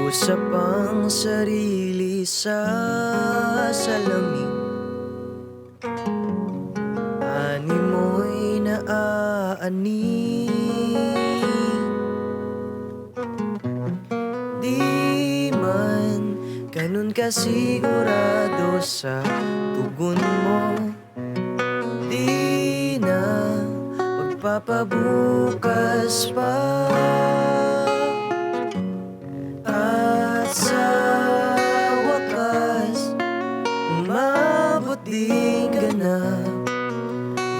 Usap ang sarili sa salamin, ani mo'y naaani. Di man ganun kasigurado sa tugon mo, di na magpapabukas pa. At sa wakas, umabot din ganap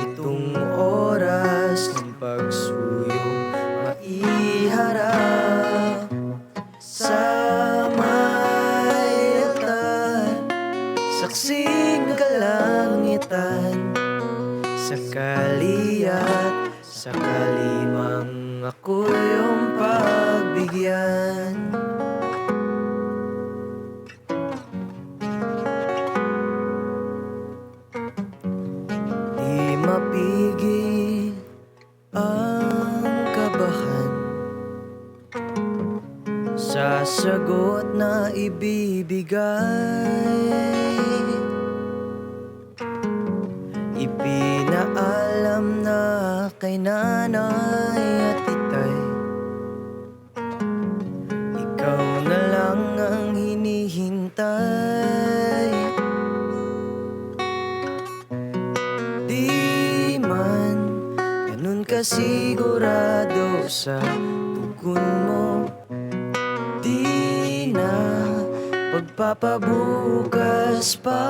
itong oras ng pagsuyong maiharap sa may altar, saksing kalangitan, sakali at sakali mang ako yung pagbigyan. Di mapigil ang kabahan sa sagot na ibibigay. Ipinaalam na kay nanay at itay, ikaw na lang ang hinihintay. Di man ganun kasigurado sa tugon mo, di na pagpapabukas pa.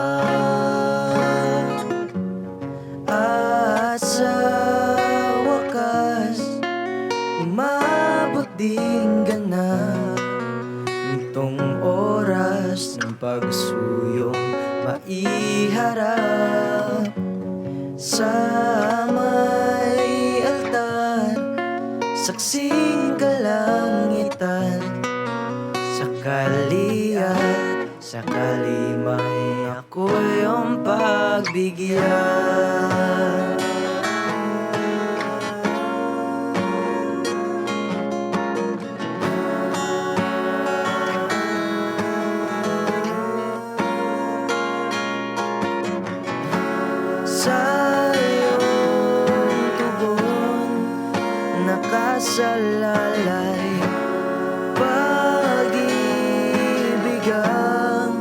At sa wakas, umabot din ganap itong oras ng pagsuyong maiharap sa may altar, saksing kalangitan, sakali at sakali may ako yung pagbigyan. Sa iyong tugon nakasalalay, pag-ibig ang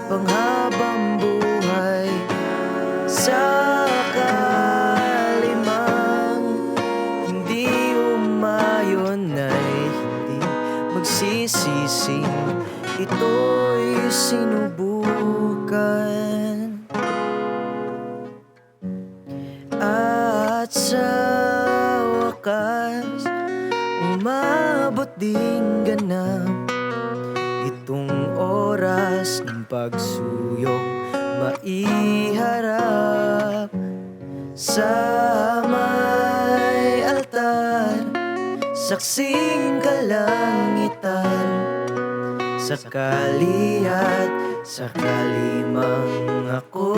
panghabang buhay, sa kalimang hindi umayon ay hindi magsisising ito'y sinubukan. At sa wakas, umabot din ganap itong oras ng pagsuyong maiharap sa may altar, saksing kalangitan, sakali at sakali mang ako